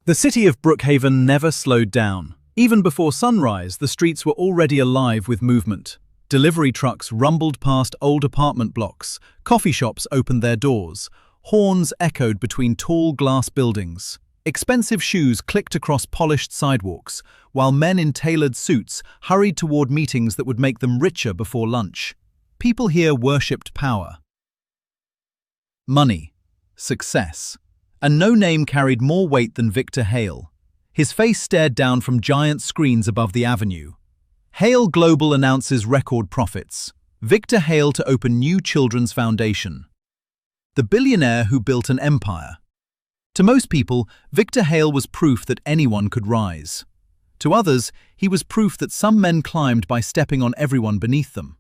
The city of Brookhaven never slowed down. Even before sunrise, the streets were already alive with movement. Delivery trucks rumbled past old apartment blocks, coffee shops opened their doors, horns echoed between tall glass buildings. Expensive shoes clicked across polished sidewalks, while men in tailored suits hurried toward meetings that would make them richer before lunch. People here worshipped power, money, success, and no name carried more weight than Victor Hale. His face stared down from giant screens above the avenue. Hale Global announces record profits. Victor Hale to open new children's foundation. The billionaire who built an empire. To most people, Victor Hale was proof that anyone could rise. To others, he was proof that some men climbed by stepping on everyone beneath them.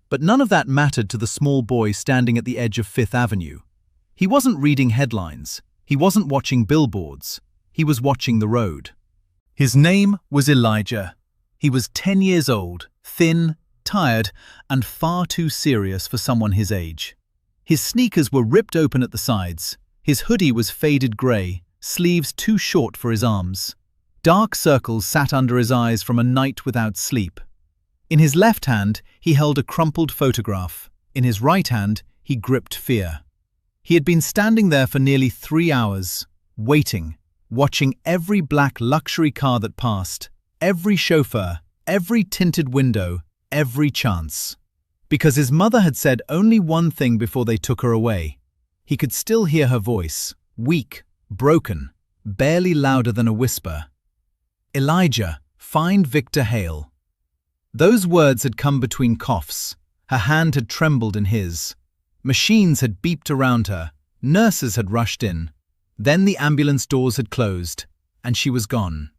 But none of that mattered to the small boy standing at the edge of Fifth Avenue. He wasn't reading headlines. He wasn't watching billboards. He was watching the road. His name was Elijah. He was 10 years old, thin, tired, and far too serious for someone his age. His sneakers were ripped open at the sides. His hoodie was faded grey, sleeves too short for his arms. Dark circles sat under his eyes from a night without sleep. In his left hand, he held a crumpled photograph. In his right hand, he gripped fear. He had been standing there for nearly 3 hours, waiting, watching every black luxury car that passed, every chauffeur, every tinted window, every chance. Because his mother had said only one thing before they took her away. He could still hear her voice, weak, broken, barely louder than a whisper. Elijah, find Victor Hale. Those words had come between coughs. Her hand had trembled in his. Machines had beeped around her. Nurses had rushed in. Then the ambulance doors had closed, and she was gone.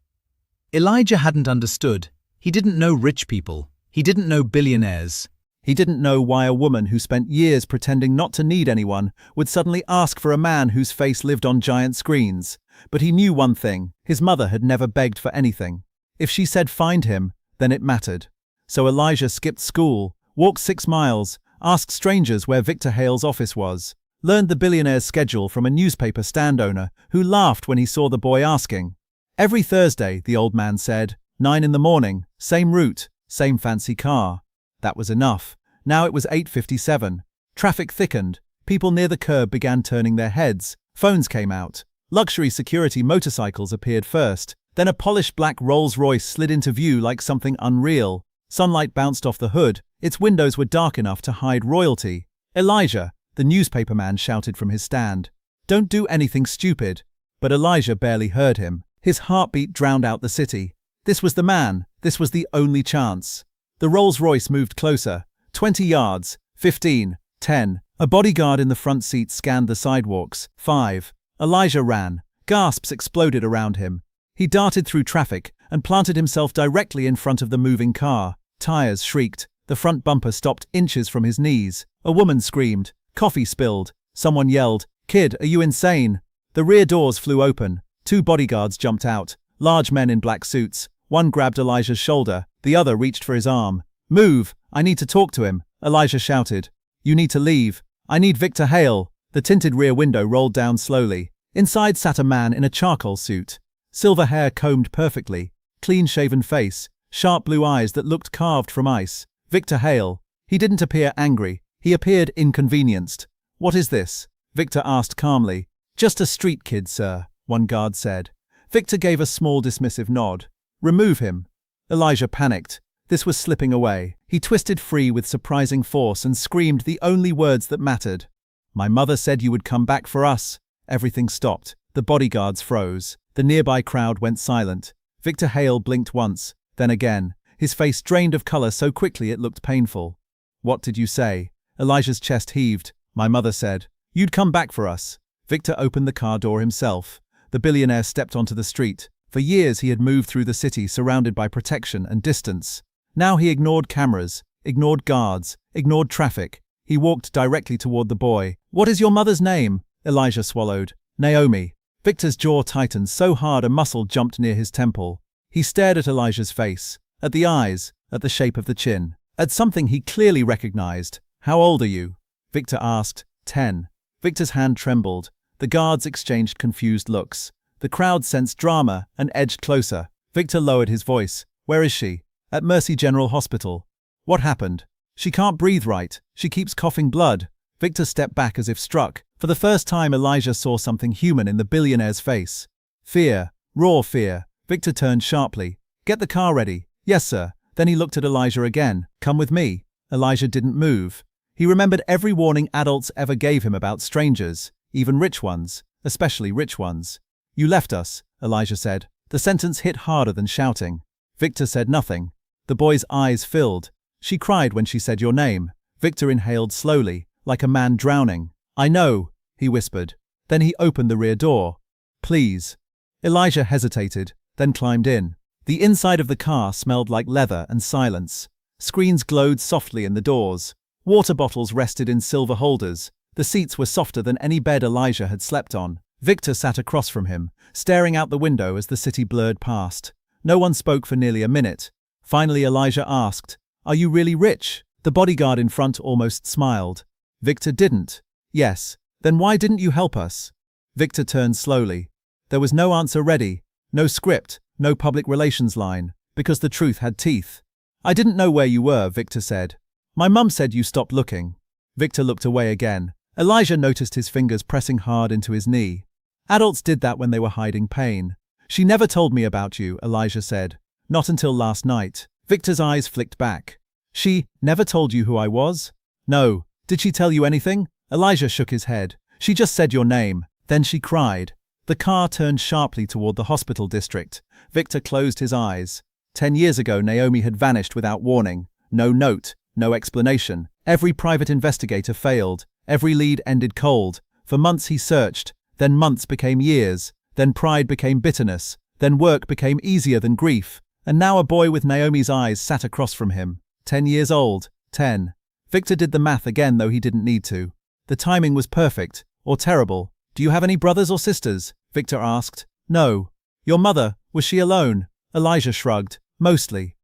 Elijah hadn't understood. He didn't know rich people. He didn't know billionaires. He didn't know why a woman who spent years pretending not to need anyone would suddenly ask for a man whose face lived on giant screens. But he knew one thing: his mother had never begged for anything. If she said find him, then it mattered. So Elijah skipped school, walked 6 miles, asked strangers where Victor Hale's office was, learned the billionaire's schedule from a newspaper stand owner who laughed when he saw the boy asking. Every Thursday, the old man said, 9 in the morning, same route, same fancy car. That was enough. Now it was 8:57. Traffic thickened. People near the curb began turning their heads. Phones came out. Luxury security motorcycles appeared first. Then a polished black Rolls-Royce slid into view like something unreal. Sunlight bounced off the hood. Its windows were dark enough to hide royalty. Elijah, the newspaper man shouted from his stand. Don't do anything stupid. But Elijah barely heard him. His heartbeat drowned out the city. This was the man. This was the only chance. The Rolls-Royce moved closer. 20 yards. 15. 10. A bodyguard in the front seat scanned the sidewalks. 5. Elijah ran. Gasps exploded around him. He darted through traffic and planted himself directly in front of the moving car. Tires shrieked. The front bumper stopped inches from his knees. A woman screamed. Coffee spilled. Someone yelled, "Kid, are you insane?" The rear doors flew open. 2 bodyguards jumped out. Large men in black suits. One grabbed Elijah's shoulder. The other reached for his arm. "Move! I need to talk to him," Elijah shouted. "You need to leave. I need Victor Hale." The tinted rear window rolled down slowly. Inside sat a man in a charcoal suit. Silver hair combed perfectly. Clean-shaven face. Sharp blue eyes that looked carved from ice. Victor Hale. He didn't appear angry. He appeared inconvenienced. "What is this?" Victor asked calmly. "Just a street kid, sir," one guard said. Victor gave a small dismissive nod. "Remove him." Elijah panicked. This was slipping away. He twisted free with surprising force and screamed the only words that mattered. "My mother said you would come back for us." Everything stopped. The bodyguards froze. The nearby crowd went silent. Victor Hale blinked once, then again. His face drained of color so quickly it looked painful. "What did you say?" Elijah's chest heaved. "My mother said you'd come back for us." Victor opened the car door himself. The billionaire stepped onto the street. For years he had moved through the city surrounded by protection and distance. Now he ignored cameras, ignored guards, ignored traffic. He walked directly toward the boy. "What is your mother's name?" Elijah swallowed. "Naomi." Victor's jaw tightened so hard a muscle jumped near his temple. He stared at Elijah's face, at the eyes, at the shape of the chin, at something he clearly recognized. "How old are you?" Victor asked. 10. Victor's hand trembled. The guards exchanged confused looks. The crowd sensed drama and edged closer. Victor lowered his voice. Where is she? At Mercy General Hospital. What happened? She can't breathe right. She keeps coughing blood. Victor stepped back as if struck. For the first time, Elijah saw something human in the billionaire's face. Fear. Raw fear. Victor turned sharply. Get the car ready. Yes, sir. Then he looked at Elijah again. Come with me. Elijah didn't move. He remembered every warning adults ever gave him about strangers, even rich ones, especially rich ones. You left us, Elijah said. The sentence hit harder than shouting. Victor said nothing. The boy's eyes filled. She cried when she said your name. Victor inhaled slowly, like a man drowning. I know, he whispered. Then he opened the rear door. Please. Elijah hesitated, then climbed in. The inside of the car smelled like leather and silence. Screens glowed softly in the doors. Water bottles rested in silver holders. The seats were softer than any bed Elijah had slept on. Victor sat across from him, staring out the window as the city blurred past. No one spoke for nearly a minute. Finally Elijah asked, Are you really rich? The bodyguard in front almost smiled. Victor didn't. Yes. Then why didn't you help us? Victor turned slowly. There was no answer ready, no script, no public relations line, because the truth had teeth. I didn't know where you were, Victor said. My mum said you stopped looking. Victor looked away again. Elijah noticed his fingers pressing hard into his knee. Adults did that when they were hiding pain. She never told me about you, Elijah said. Not until last night. Victor's eyes flicked back. She never told you who I was? No. Did she tell you anything? Elijah shook his head. She just said your name. Then she cried. The car turned sharply toward the hospital district. Victor closed his eyes. 10 years ago, Naomi had vanished without warning. No note, no explanation. Every private investigator failed. Every lead ended cold. For months he searched. Then months became years. Then pride became bitterness. Then work became easier than grief. And now a boy with Naomi's eyes sat across from him. 10 years old. 10. Victor did the math again, though he didn't need to. The timing was perfect. Or terrible. Do you have any brothers or sisters? Victor asked. No. Your mother, was she alone? Elijah shrugged. Mostly.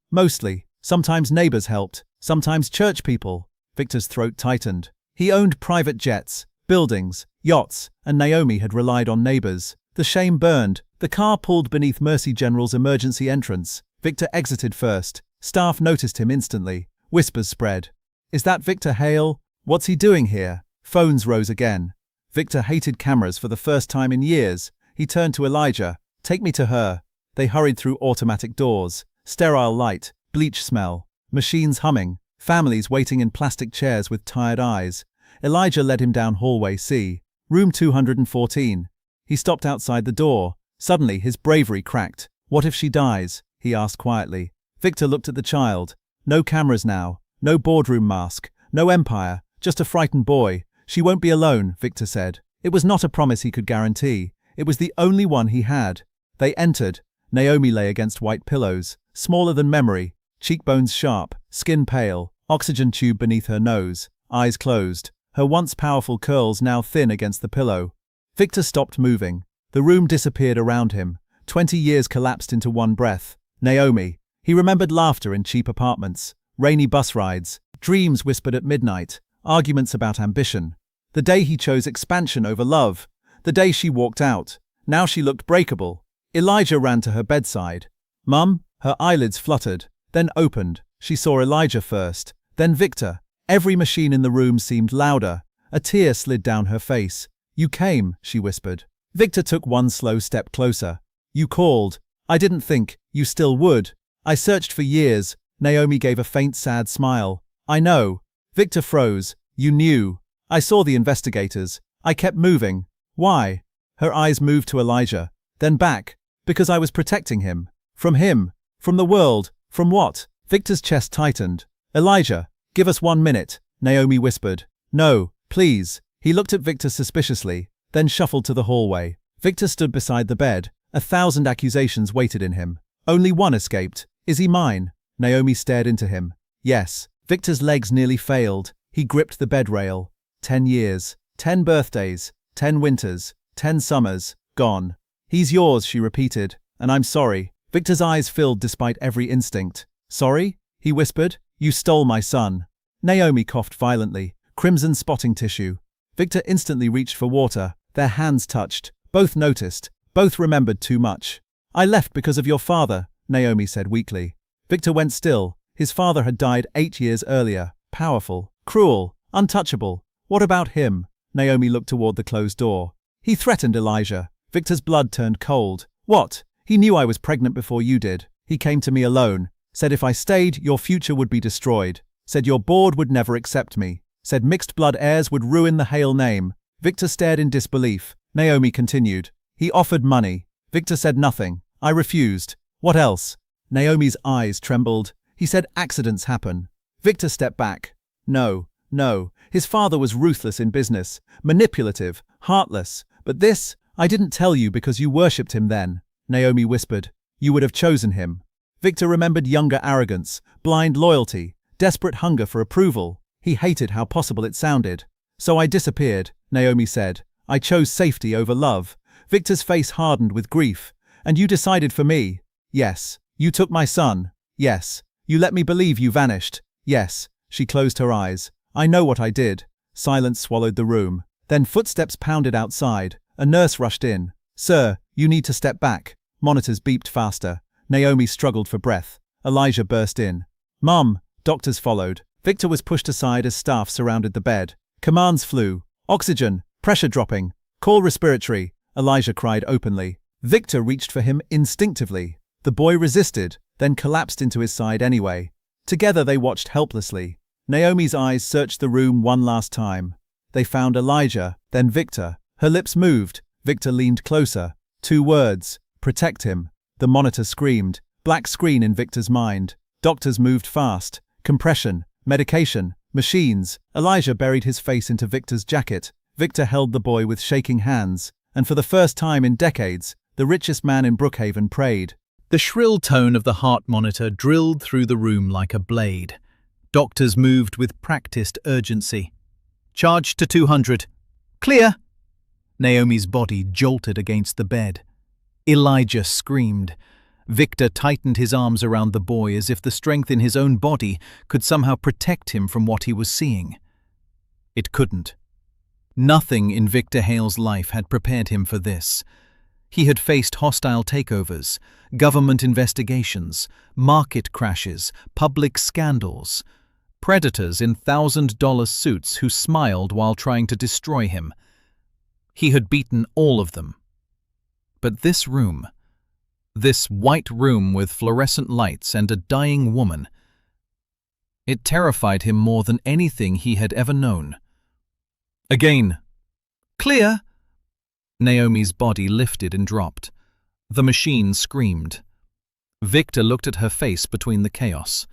Sometimes neighbors helped. Sometimes church people. Victor's throat tightened. He owned private jets, buildings, yachts, and Naomi had relied on neighbors. The shame burned. The car pulled beneath Mercy General's emergency entrance. Victor exited first. Staff noticed him instantly. Whispers spread. Is that Victor Hale? What's he doing here? Phones rose again. Victor hated cameras for the first time in years. He turned to Elijah. Take me to her. They hurried through automatic doors. Sterile light, bleach smell, machines humming, families waiting in plastic chairs with tired eyes. Elijah led him down hallway C. Room 214. He stopped outside the door. Suddenly his bravery cracked. What if she dies? He asked quietly. Victor looked at the child. No cameras now. No boardroom mask. No empire. Just a frightened boy. She won't be alone, Victor said. It was not a promise he could guarantee. It was the only one he had. They entered. Naomi lay against white pillows, smaller than memory, cheekbones sharp, skin pale, oxygen tube beneath her nose, eyes closed, her once powerful curls now thin against the pillow. Victor stopped moving. The room disappeared around him. 20 years collapsed into one breath. Naomi. He remembered laughter in cheap apartments, rainy bus rides, dreams whispered at midnight, arguments about ambition. The day he chose expansion over love. The day she walked out. Now she looked breakable. Elijah ran to her bedside. Mum? Her eyelids fluttered, then opened. She saw Elijah first, then Victor. Every machine in the room seemed louder. A tear slid down her face. You came, she whispered. Victor took one slow step closer. You called. I didn't think you still would. I searched for years. Naomi gave a faint, sad smile. I know. Victor froze. You knew. I saw the investigators. I kept moving. Why? Her eyes moved to Elijah, then back. Because I was protecting him. From him. From the world. From what? Victor's chest tightened. Elijah, give us 1 minute, Naomi whispered. No, please. He looked at Victor suspiciously, then shuffled to the hallway. Victor stood beside the bed. 1,000 accusations waited in him. Only one escaped. Is he mine? Naomi stared into him. Yes. Victor's legs nearly failed. He gripped the bed rail. 10 years. 10 birthdays. 10 winters. 10 summers. Gone. He's yours, she repeated. And I'm sorry. Victor's eyes filled despite every instinct. Sorry? He whispered. You stole my son. Naomi coughed violently. Crimson spotting tissue. Victor instantly reached for water. Their hands touched. Both noticed. Both remembered too much. I left because of your father, Naomi said weakly. Victor went still. His father had died 8 years earlier. Powerful, cruel, untouchable. What about him? Naomi looked toward the closed door. He threatened Elijah. Victor's blood turned cold. What? He knew I was pregnant before you did. He came to me alone. Said if I stayed, your future would be destroyed. Said your board would never accept me. Said mixed blood heirs would ruin the Hale name. Victor stared in disbelief. Naomi continued. He offered money. Victor said nothing. I refused. What else? Naomi's eyes trembled. He said accidents happen. Victor stepped back. No. His father was ruthless in business, manipulative, heartless. But this, I didn't tell you because you worshipped him then. Naomi whispered. You would have chosen him. Victor remembered younger arrogance, blind loyalty, desperate hunger for approval. He hated how possible it sounded. So I disappeared, Naomi said. I chose safety over love. Victor's face hardened with grief. And you decided for me. Yes. You took my son. Yes. You let me believe you vanished. Yes. She closed her eyes. I know what I did. Silence swallowed the room. Then footsteps pounded outside. A nurse rushed in. Sir, you need to step back. Monitors beeped faster. Naomi struggled for breath. Elijah burst in. Mum. Doctors followed. Victor was pushed aside as staff surrounded the bed. Commands flew. Oxygen. Pressure dropping. Call respiratory. Elijah cried openly. Victor reached for him instinctively. The boy resisted, then collapsed into his side anyway. Together they watched helplessly. Naomi's eyes searched the room one last time. They found Elijah, then Victor. Her lips moved. Victor leaned closer. 2 words. Protect him. The monitor screamed. Black screen in Victor's mind. Doctors moved fast. Compression. Medication. Machines. Elijah buried his face into Victor's jacket. Victor held the boy with shaking hands. And for the first time in decades, the richest man in Brookhaven prayed. The shrill tone of the heart monitor drilled through the room like a blade. Doctors moved with practiced urgency. Charge to 200. Clear! Naomi's body jolted against the bed. Elijah screamed. Victor tightened his arms around the boy as if the strength in his own body could somehow protect him from what he was seeing. It couldn't. Nothing in Victor Hale's life had prepared him for this. He had faced hostile takeovers, government investigations, market crashes, public scandals, predators in $1,000 suits who smiled while trying to destroy him. He had beaten all of them. But this room, this white room with fluorescent lights and a dying woman, it terrified him more than anything he had ever known. Again. Clear! Naomi's body lifted and dropped. The machine screamed. Victor looked at her face between the chaos.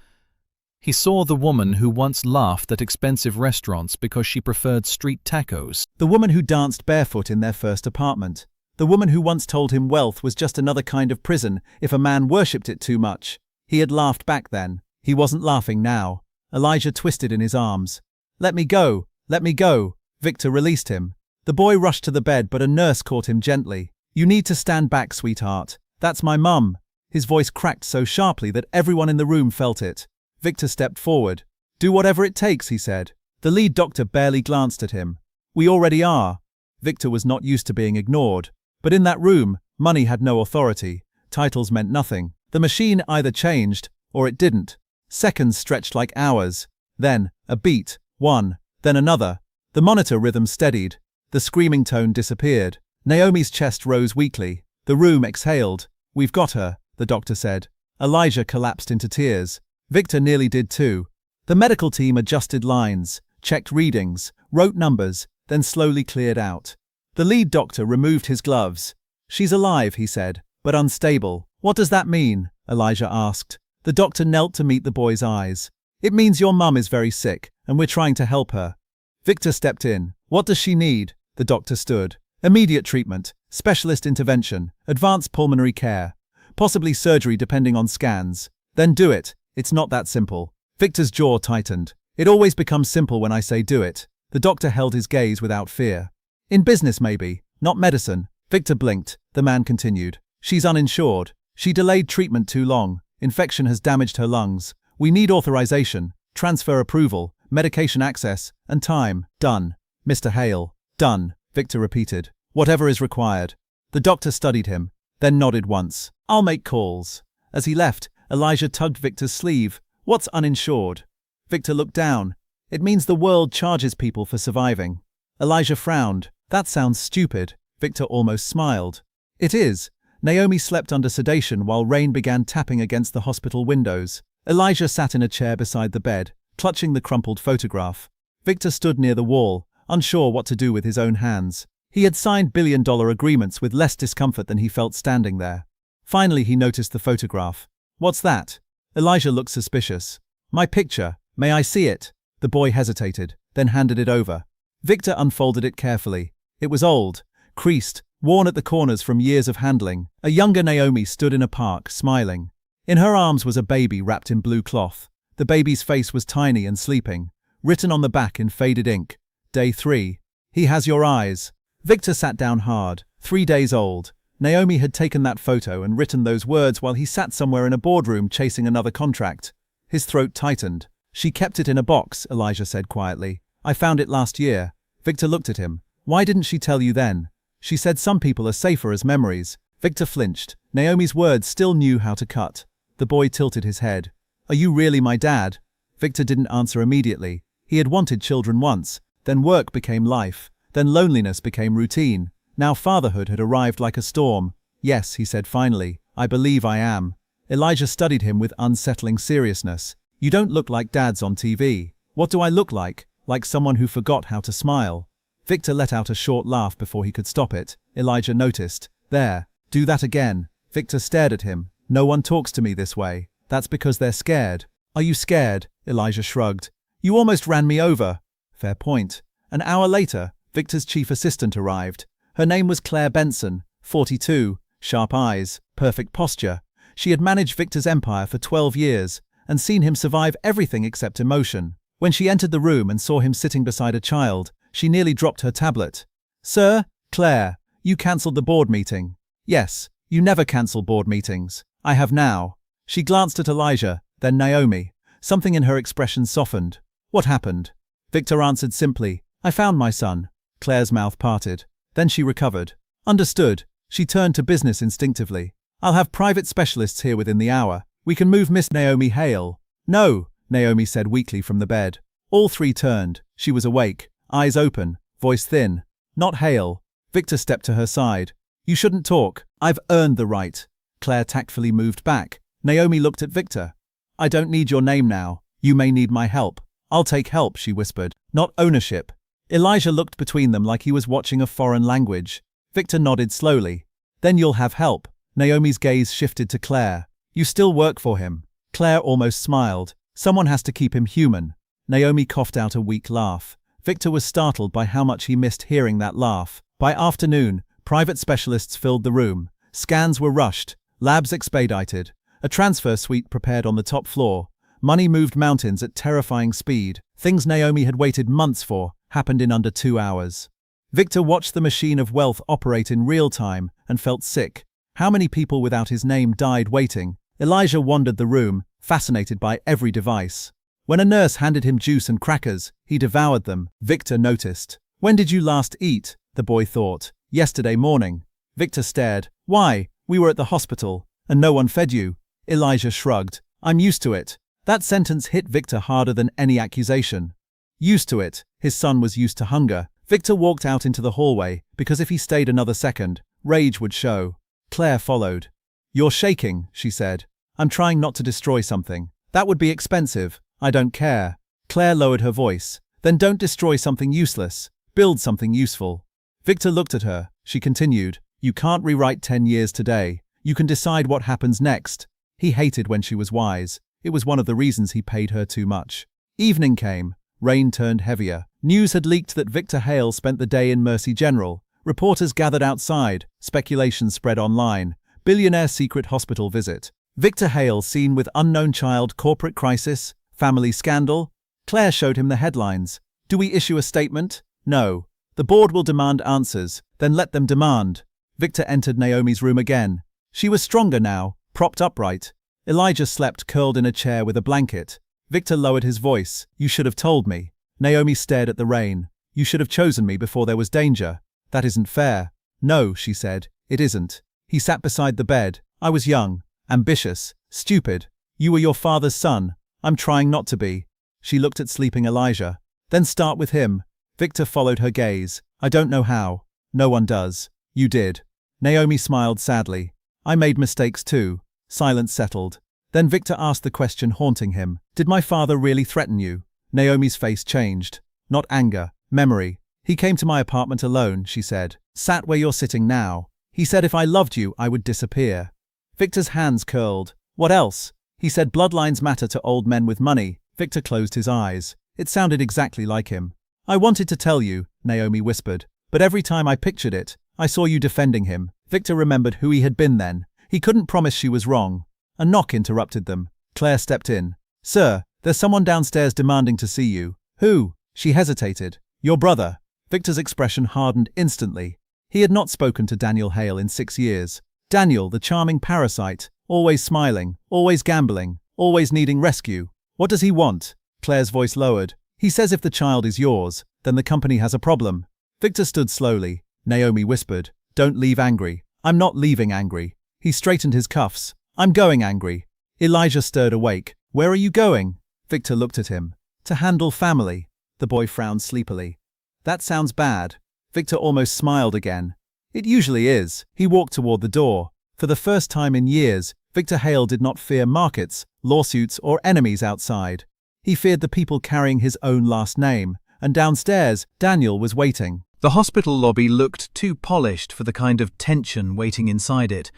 He saw the woman who once laughed at expensive restaurants because she preferred street tacos. The woman who danced barefoot in their first apartment. The woman who once told him wealth was just another kind of prison if a man worshipped it too much. He had laughed back then. He wasn't laughing now. Elijah twisted in his arms. Let me go! Let me go! Victor released him. The boy rushed to the bed, but a nurse caught him gently. You need to stand back, sweetheart. That's my mum. His voice cracked so sharply that everyone in the room felt it. Victor stepped forward. Do whatever it takes, he said. The lead doctor barely glanced at him. We already are. Victor was not used to being ignored. But in that room, money had no authority. Titles meant nothing. The machine either changed, or it didn't. Seconds stretched like hours. Then, a beat. One. Then another. The monitor rhythm steadied. The screaming tone disappeared. Naomi's chest rose weakly. The room exhaled. We've got her, the doctor said. Elijah collapsed into tears. Victor nearly did too. The medical team adjusted lines, checked readings, wrote numbers, then slowly cleared out. The lead doctor removed his gloves. She's alive, he said, but unstable. What does that mean? Elijah asked. The doctor knelt to meet the boy's eyes. It means your mum is very sick, and we're trying to help her. Victor stepped in. What does she need? The doctor stood. Immediate treatment, specialist intervention, advanced pulmonary care, possibly surgery depending on scans. Then do it. It's not that simple. Victor's jaw tightened. It always becomes simple when I say do it. The doctor held his gaze without fear. In business maybe, not medicine. Victor blinked. The man continued. She's uninsured. She delayed treatment too long. Infection has damaged her lungs. We need authorization, transfer approval, medication access, and time. Done. Mr. Hale. Done. Victor repeated. Whatever is required. The doctor studied him, then nodded once. "I'll make calls." As he left, Elijah tugged Victor's sleeve. "What's uninsured?" Victor looked down. "It means the world charges people for surviving." Elijah frowned. "That sounds stupid." Victor almost smiled. "It is." Naomi slept under sedation while rain began tapping against the hospital windows. Elijah sat in a chair beside the bed, clutching the crumpled photograph. Victor stood near the wall, unsure what to do with his own hands. He had signed billion-dollar agreements with less discomfort than he felt standing there. Finally he noticed the photograph. "What's that?" Elijah looked suspicious. "My picture. May I see it?" The boy hesitated, then handed it over. Victor unfolded it carefully. It was old, creased, worn at the corners from years of handling. A younger Naomi stood in a park, smiling. In her arms was a baby wrapped in blue cloth. The baby's face was tiny and sleeping. Written on the back in faded ink, "Day 3. He has your eyes." Victor sat down hard. 3 days old. Naomi had taken that photo and written those words while he sat somewhere in a boardroom chasing another contract. His throat tightened. "She kept it in a box," Elijah said quietly. "I found it last year." Victor looked at him. "Why didn't she tell you then?" "She said some people are safer as memories." Victor flinched. Naomi's words still knew how to cut. The boy tilted his head. "Are you really my dad?" Victor didn't answer immediately. He had wanted children once. Then work became life. Then loneliness became routine. Now fatherhood had arrived like a storm. "Yes," he said finally, "I believe I am." Elijah studied him with unsettling seriousness. "You don't look like dads on TV. What do I look like? Like someone who forgot how to smile." Victor let out a short laugh before he could stop it. Elijah noticed. "There, do that again." Victor stared at him. "No one talks to me this way." "That's because they're scared." "Are you scared?" Elijah shrugged. "You almost ran me over." "Fair point." An hour later, Victor's chief assistant arrived. Her name was Claire Benson, 42, sharp eyes, perfect posture. She had managed Victor's empire for 12 years and seen him survive everything except emotion. When she entered the room and saw him sitting beside a child, she nearly dropped her tablet. "Sir, Claire, you cancelled the board meeting." "Yes, you never cancel board meetings." "I have now." She glanced at Elijah, then Naomi. Something in her expression softened. "What happened?" Victor answered simply, "I found my son." Claire's mouth parted. Then she recovered. "Understood." She turned to business instinctively. "I'll have private specialists here within the hour. We can move Miss Naomi Hale." "No," Naomi said weakly from the bed. All three turned. She was awake, eyes open, voice thin. "Not Hale." Victor stepped to her side. "You shouldn't talk. I've earned the right." Claire tactfully moved back. Naomi looked at Victor. "I don't need your name now. You may need my help." "I'll take help," she whispered. "Not ownership." Elijah looked between them like he was watching a foreign language. Victor nodded slowly. "Then you'll have help." Naomi's gaze shifted to Claire. "You still work for him." Claire almost smiled. "Someone has to keep him human." Naomi coughed out a weak laugh. Victor was startled by how much he missed hearing that laugh. By afternoon, private specialists filled the room. Scans were rushed, labs expedited, a transfer suite prepared on the top floor. Money moved mountains at terrifying speed. Things Naomi had waited months for happened in under 2 hours. Victor watched the machine of wealth operate in real time and felt sick. How many people without his name died waiting? Elijah wandered the room, fascinated by every device. When a nurse handed him juice and crackers, he devoured them. Victor noticed. "When did you last eat?" the boy thought. "Yesterday morning." Victor stared. "Why? We were at the hospital, and no one fed you." Elijah shrugged. "I'm used to it." That sentence hit Victor harder than any accusation. Used to it. His son was used to hunger. Victor walked out into the hallway, because if he stayed another second, rage would show. Claire followed. "You're shaking," she said. "I'm trying not to destroy something. That would be expensive. I don't care." Claire lowered her voice. "Then don't destroy something useless. Build something useful." Victor looked at her. She continued. "You can't rewrite 10 years today. You can decide what happens next." He hated when she was wise. It was one of the reasons he paid her too much. Evening came. Rain turned heavier. News had leaked that Victor Hale spent the day in Mercy General. Reporters gathered outside. Speculation spread online. Billionaire secret hospital visit. Victor Hale seen with unknown child, corporate crisis, family scandal. Claire showed him the headlines. "Do we issue a statement?" "No. The board will demand answers. Then let them demand." Victor entered Naomi's room again. She was stronger now, propped upright. Elijah slept curled in a chair with a blanket. Victor lowered his voice. "You should have told me." Naomi stared at the rain. "You should have chosen me before there was danger." "That isn't fair." "No," she said. It isn't. He sat beside the bed. I was young, ambitious, stupid. You were your father's son. I'm trying not to be. She looked at sleeping Elijah. Then start with him. Victor followed her gaze. I don't know how. No one does. You did. Naomi smiled sadly. I made mistakes too. Silence settled. Then Victor asked the question haunting him. Did my father really threaten you? Naomi's face changed. Not anger, memory. He came to my apartment alone, she said. Sat where you're sitting now. He said if I loved you, I would disappear. Victor's hands curled. What else? He said bloodlines matter to old men with money. Victor closed his eyes. It sounded exactly like him. I wanted to tell you, Naomi whispered. But every time I pictured it, I saw you defending him. Victor remembered who he had been then. He couldn't promise she was wrong. A knock interrupted them. Claire stepped in. Sir, there's someone downstairs demanding to see you. Who? She hesitated. Your brother. Victor's expression hardened instantly. He had not spoken to Daniel Hale in 6 years. Daniel, the charming parasite, always smiling, always gambling, always needing rescue. What does he want? Claire's voice lowered. He says if the child is yours, then the company has a problem. Victor stood slowly. Naomi whispered, Don't leave angry. I'm not leaving angry. He straightened his cuffs. I'm going angry. Elijah stirred awake. Where are you going? Victor looked at him. To handle family. The boy frowned sleepily. That sounds bad. Victor almost smiled again. It usually is. He walked toward the door. For the first time in years, Victor Hale did not fear markets, lawsuits, or enemies outside. He feared the people carrying his own last name, and downstairs, Daniel was waiting. The hospital lobby looked too polished for the kind of tension waiting inside it.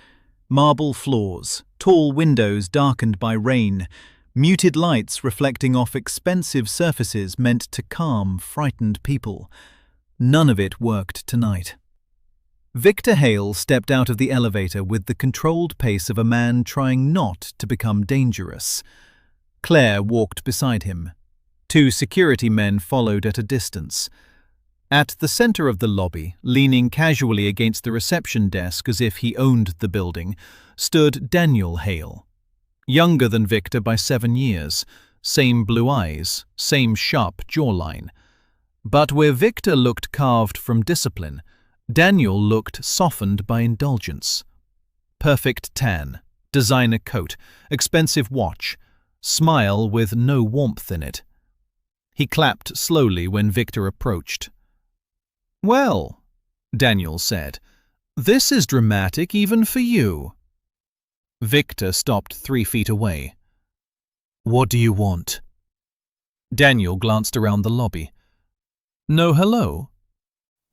Marble floors, tall windows darkened by rain, muted lights reflecting off expensive surfaces meant to calm frightened people. None of it worked tonight. Victor Hale stepped out of the elevator with the controlled pace of a man trying not to become dangerous. Claire walked beside him. 2 security men followed at a distance. At the center of the lobby, leaning casually against the reception desk as if he owned the building, stood Daniel Hale. Younger than Victor by 7 years, same blue eyes, same sharp jawline. But where Victor looked carved from discipline, Daniel looked softened by indulgence. Perfect tan, designer coat, expensive watch, smile with no warmth in it. He clapped slowly when Victor approached. Well, Daniel said, this is dramatic even for you. Victor stopped 3 feet away. What do you want? Daniel glanced around the lobby. No hello?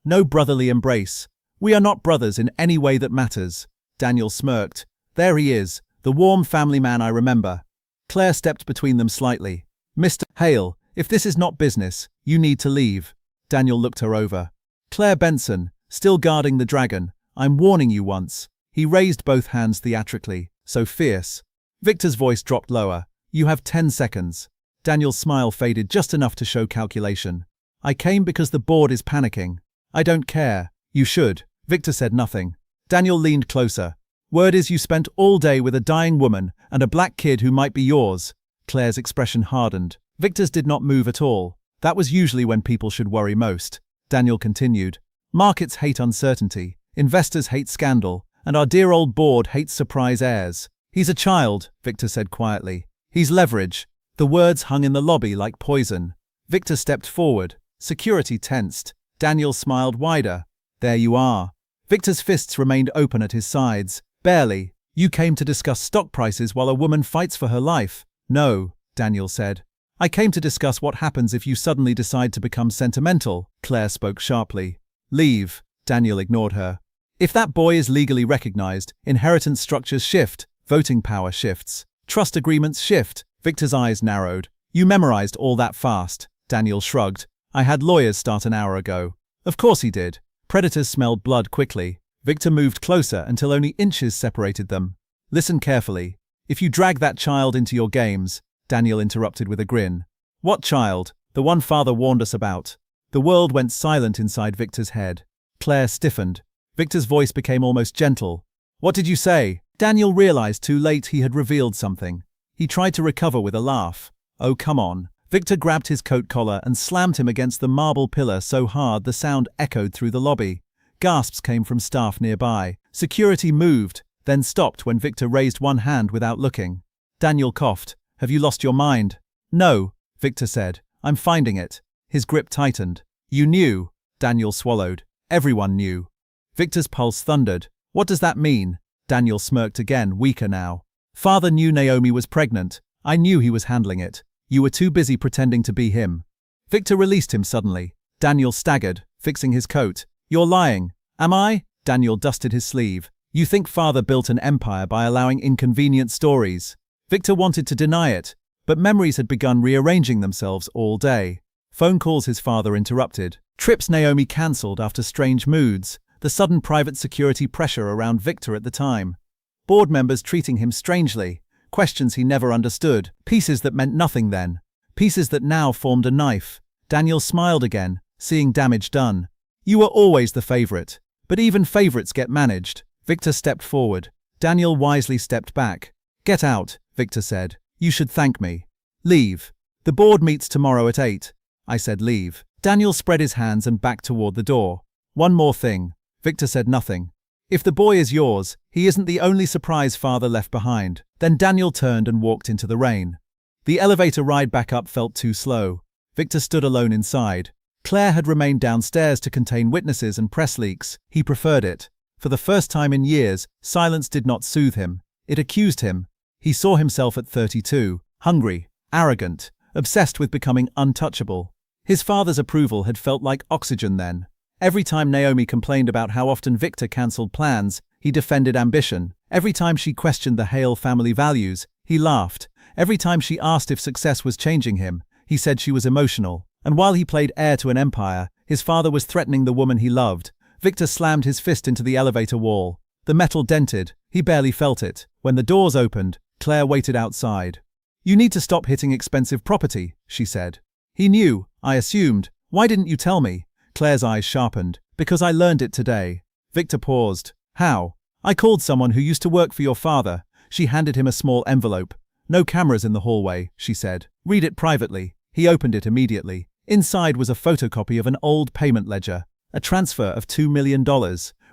No brotherly embrace. We are not brothers in any way that matters. Daniel smirked. There he is, the warm family man I remember. Claire stepped between them slightly. Mr. Hale, if this is not business, you need to leave. Daniel looked her over. Claire Benson, still guarding the dragon, I'm warning you once. He raised both hands theatrically, so fierce. Victor's voice dropped lower. You have 10 seconds. Daniel's smile faded just enough to show calculation. I came because the board is panicking. I don't care. You should. Victor said nothing. Daniel leaned closer. Word is you spent all day with a dying woman and a black kid who might be yours. Claire's expression hardened. Victor's did not move at all. That was usually when people should worry most. Daniel continued. Markets hate uncertainty. Investors hate scandal. And our dear old board hates surprise heirs. He's a child, Victor said quietly. He's leverage. The words hung in the lobby like poison. Victor stepped forward. Security tensed. Daniel smiled wider. There you are. Victor's fists remained open at his sides. Barely. You came to discuss stock prices while a woman fights for her life. No, Daniel said. I came to discuss what happens if you suddenly decide to become sentimental. Claire spoke sharply. Leave. Daniel ignored her. If that boy is legally recognized, inheritance structures shift, voting power shifts, trust agreements shift. Victor's eyes narrowed. You memorized all that fast. Daniel shrugged. I had lawyers start an hour ago. Of course he did. Predators smelled blood quickly. Victor moved closer until only inches separated them. Listen carefully. If you drag that child into your games, Daniel interrupted with a grin. What child? The one father warned us about. The world went silent inside Victor's head. Claire stiffened. Victor's voice became almost gentle. What did you say? Daniel realized too late he had revealed something. He tried to recover with a laugh. Oh, come on. Victor grabbed his coat collar and slammed him against the marble pillar so hard the sound echoed through the lobby. Gasps came from staff nearby. Security moved, then stopped when Victor raised one hand without looking. Daniel coughed. "Have you lost your mind?" "No," Victor said. "I'm finding it." His grip tightened. "You knew." Daniel swallowed. "Everyone knew." Victor's pulse thundered. "What does that mean?" Daniel smirked again, weaker now. "Father knew Naomi was pregnant. I knew he was handling it. You were too busy pretending to be him." Victor released him suddenly. Daniel staggered, fixing his coat. "You're lying." "Am I?" Daniel dusted his sleeve. "You think father built an empire by allowing inconvenient stories." Victor wanted to deny it, but memories had begun rearranging themselves all day. Phone calls his father interrupted. Trips Naomi cancelled after strange moods, the sudden private security pressure around Victor at the time. Board members treating him strangely, questions he never understood, pieces that meant nothing then, pieces that now formed a knife. Daniel smiled again, seeing damage done. "You were always the favorite, but even favorites get managed." Victor stepped forward. Daniel wisely stepped back. "Get out," Victor said. "You should thank me." "Leave. The board meets tomorrow at 8. I said leave. Daniel spread his hands and backed toward the door. "One more thing." Victor said nothing. "If the boy is yours, he isn't the only surprise father left behind." Then Daniel turned and walked into the rain. The elevator ride back up felt too slow. Victor stood alone inside. Claire had remained downstairs to contain witnesses and press leaks. He preferred it. For the first time in years, silence did not soothe him. It accused him. He saw himself at 32, hungry, arrogant, obsessed with becoming untouchable. His father's approval had felt like oxygen then. Every time Naomi complained about how often Victor cancelled plans, he defended ambition. Every time she questioned the Hale family values, he laughed. Every time she asked if success was changing him, he said she was emotional. And while he played heir to an empire, his father was threatening the woman he loved. Victor slammed his fist into the elevator wall. The metal dented. He barely felt it. When the doors opened, Claire waited outside. "You need to stop hitting expensive property," she said. "He knew, I assumed. Why didn't you tell me?" Claire's eyes sharpened. "Because I learned it today." Victor paused. "How?" "I called someone who used to work for your father." She handed him a small envelope. "No cameras in the hallway," she said. "Read it privately." He opened it immediately. Inside was a photocopy of an old payment ledger. A transfer of $2 million.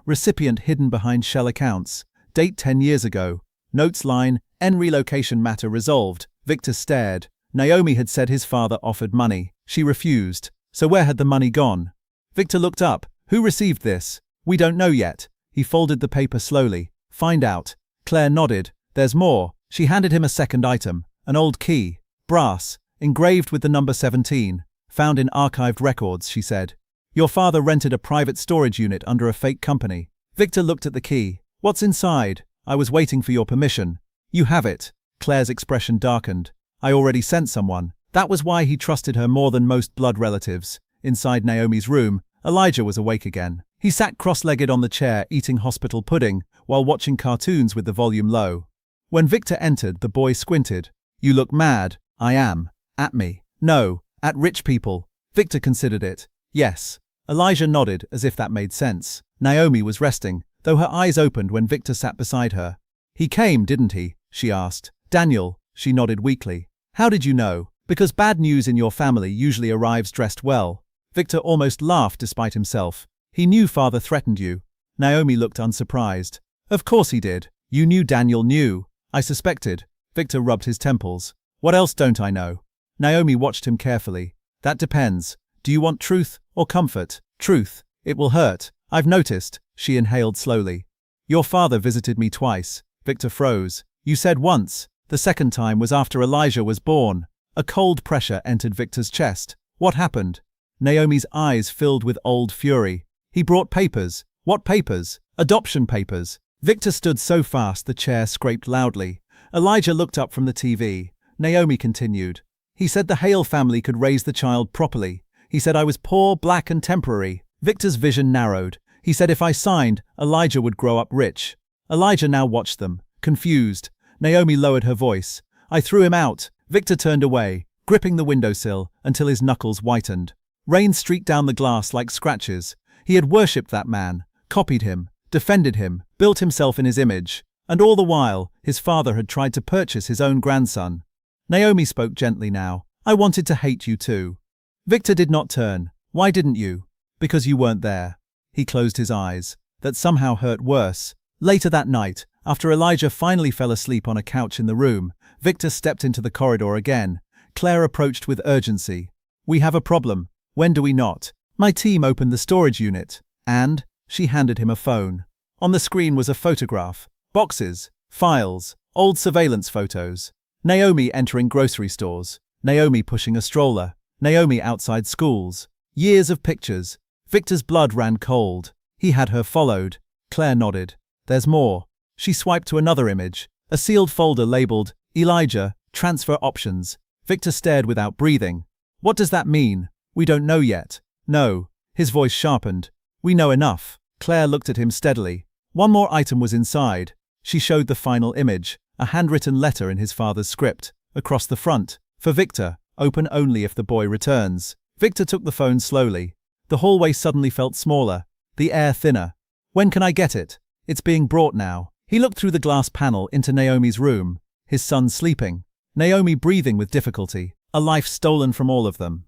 Recipient hidden behind shell accounts. Date 10 years ago. Notes line, "N relocation matter resolved." Victor stared. Naomi had said his father offered money. She refused. So where had the money gone? Victor looked up. "Who received this?" "We don't know yet." He folded the paper slowly. "Find out." Claire nodded. "There's more." She handed him a second item. An old key. Brass. Engraved with the number 17. "Found in archived records," she said. "Your father rented a private storage unit under a fake company." Victor looked at the key. "What's inside?" "I was waiting for your permission." "You have it." Claire's expression darkened. "I already sent someone." That was why he trusted her more than most blood relatives. Inside Naomi's room, Elijah was awake again. He sat cross-legged on the chair eating hospital pudding while watching cartoons with the volume low. When Victor entered, the boy squinted. "You look mad." "I am." "At me?" "No, at rich people." Victor considered it. "Yes." Elijah nodded as if that made sense. Naomi was resting, though her eyes opened when Victor sat beside her. "He came, didn't he?" she asked. "Daniel," she nodded weakly. "How did you know?" "Because bad news in your family usually arrives dressed well." Victor almost laughed despite himself. "He knew father threatened you." Naomi looked unsurprised. "Of course he did. You knew Daniel knew." "I suspected." Victor rubbed his temples. "What else don't I know?" Naomi watched him carefully. "That depends. Do you want truth or comfort?" "Truth. It will hurt. I've noticed." She inhaled slowly. "Your father visited me twice." Victor froze. "You said once." "The second time was after Elijah was born." A cold pressure entered Victor's chest. "What happened?" Naomi's eyes filled with old fury. "He brought papers." "What papers?" "Adoption papers." Victor stood so fast the chair scraped loudly. Elijah looked up from the TV. Naomi continued. "He said the Hale family could raise the child properly. He said I was poor, black and temporary." Victor's vision narrowed. He said if I signed, Elijah would grow up rich. Elijah now watched them, confused. Naomi lowered her voice. "I threw him out." Victor turned away, gripping the windowsill until his knuckles whitened. Rain streaked down the glass like scratches. He had worshipped that man, copied him, defended him, built himself in his image. And all the while, his father had tried to purchase his own grandson. Naomi spoke gently now. "I wanted to hate you too." Victor did not turn. "Why didn't you?" "Because you weren't there." He closed his eyes. That somehow hurt worse. Later that night, after Elijah finally fell asleep on a couch in the room, Victor stepped into the corridor again. Claire approached with urgency. "We have a problem. When do we not?" "My team opened the storage unit." And she handed him a phone. On the screen was a photograph. Boxes, files, old surveillance photos. Naomi entering grocery stores. Naomi pushing a stroller. Naomi outside schools. Years of pictures. Victor's blood ran cold. He had her followed. Claire nodded. "There's more." She swiped to another image. A sealed folder labeled, "Elijah, transfer options." Victor stared without breathing. "What does that mean?" "We don't know yet." "No." His voice sharpened. "We know enough." Claire looked at him steadily. One more item was inside. She showed the final image, a handwritten letter in his father's script. Across the front, "For Victor, open only if the boy returns." Victor took the phone slowly. The hallway suddenly felt smaller, the air thinner. "When can I get it?" "It's being brought now." He looked through the glass panel into Naomi's room, his son sleeping, Naomi breathing with difficulty, a life stolen from all of them.